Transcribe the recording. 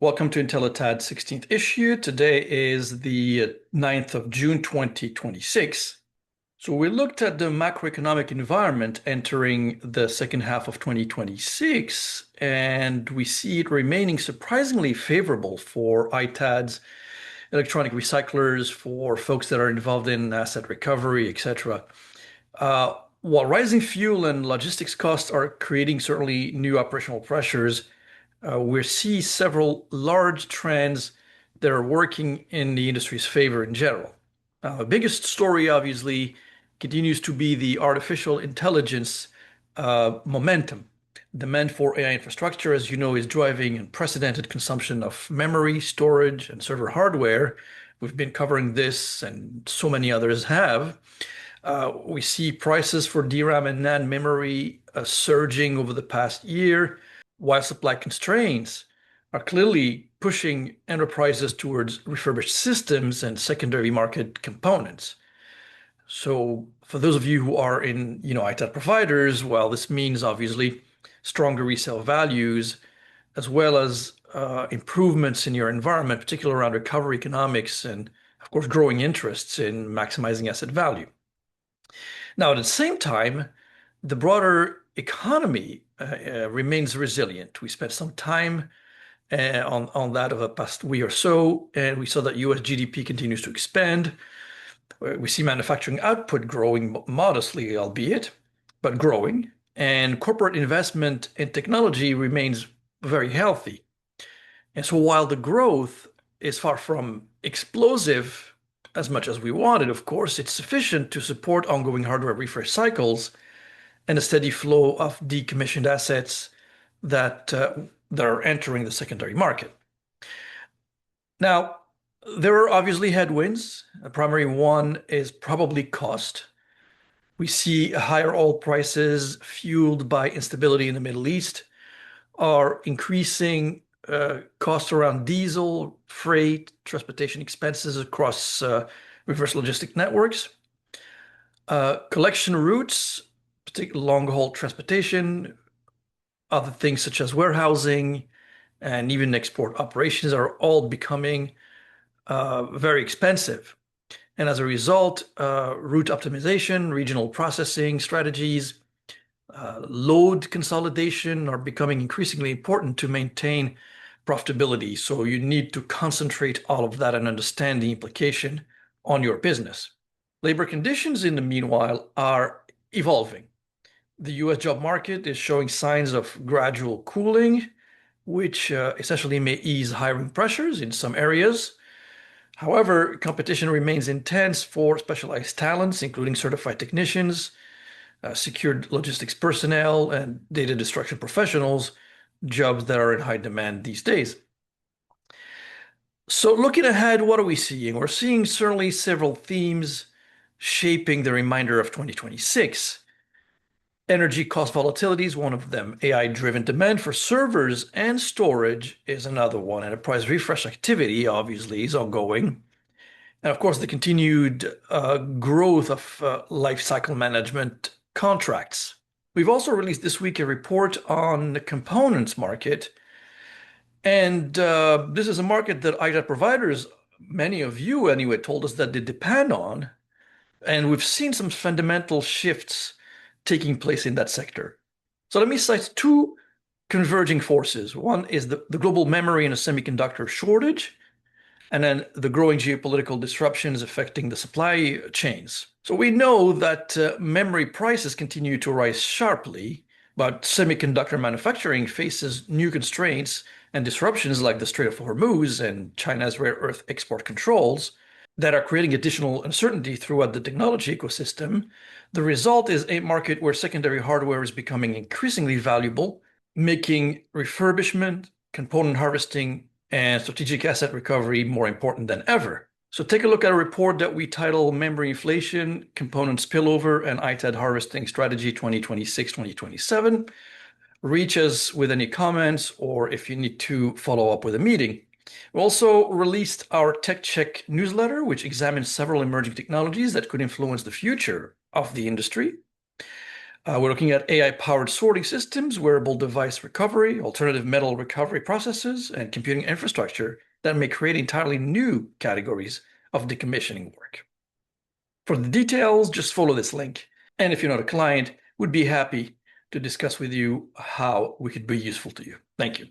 Welcome to IntelliTAD 16th issue. Today is the 9th of June 2026. So we looked at the macroeconomic environment entering the second half of 2026, and we see it remaining surprisingly favorable for ITADs, electronic recyclers, for folks that are involved in asset recovery, etc. While rising fuel and logistics costs are creating certainly new operational pressures, we see several large trends that are working in the industry's favor in general. The biggest story, obviously, continues to be the artificial intelligence momentum. Demand for AI infrastructure, as you know, is driving unprecedented consumption of memory, storage, and server hardware. We've been covering this, and so many others have. We see prices for DRAM and NAND memory surging over the past year, while supply constraints are clearly pushing enterprises towards refurbished systems and secondary market components. So for those of you who are in, ITAD providers, well, this means obviously stronger resale values, as well as improvements in your environment, particularly around recovery economics and, of course, growing interests in maximizing asset value. Now, at the same time, the broader economy remains resilient. We spent some time on that over the past week or so, and we saw that US GDP continues to expand. We see manufacturing output growing modestly, albeit, but growing, and corporate investment in technology remains very healthy. And so while the growth is far from explosive as much as we wanted, of course, it's sufficient to support ongoing hardware refresh cycles and a steady flow of decommissioned assets that are entering the secondary market. Now, there are obviously headwinds. A primary one is probably cost. We see higher oil prices fueled by instability in the Middle East, are increasing costs around diesel, freight, transportation expenses across reverse logistic networks. Collection routes, particularly long-haul transportation, other things such as warehousing, and even export operations are all becoming very expensive. And as a result, route optimization, regional processing strategies, load consolidation are becoming increasingly important to maintain profitability. So you need to concentrate all of that and understand the implication on your business. Labor conditions, in the meanwhile, are evolving. The US job market is showing signs of gradual cooling, which essentially may ease hiring pressures in some areas. However, competition remains intense for specialized talents, including certified technicians, secured logistics personnel, and data destruction professionals, jobs that are in high demand these days. So looking ahead, what are we seeing? We're seeing certainly several themes shaping the remainder of 2026. Energy cost volatility is one of them. AI-driven demand for servers and storage is another one. Enterprise refresh activity, obviously, is ongoing. And of course, the continued growth of lifecycle management contracts. We've also released this week a report on the components market. And this is a market that ITAD providers, many of you anyway, told us that they depend on. And we've seen some fundamental shifts taking place in that sector. So let me cite two converging forces. One is the global memory and a semiconductor shortage, and then the growing geopolitical disruptions affecting the supply chains. So we know that memory prices continue to rise sharply, but semiconductor manufacturing faces new constraints and disruptions like the Strait of Hormuz and China's rare earth export controls that are creating additional uncertainty throughout the technology ecosystem. The result is a market where secondary hardware is becoming increasingly valuable, making refurbishment, component harvesting, and strategic asset recovery more important than ever. So take a look at a report that we title Memory Inflation, Component Spillover, and ITAD Harvesting Strategy 2026-2027. Reach us with any comments, or if you need to follow up with a meeting. We also released our Tech Check newsletter, which examines several emerging technologies that could influence the future of the industry. We're looking at AI-powered sorting systems, wearable device recovery, alternative metal recovery processes, and computing infrastructure that may create entirely new categories of decommissioning work. For the details, just follow this link. And if you're not a client, we'd be happy to discuss with you how we could be useful to you. Thank you.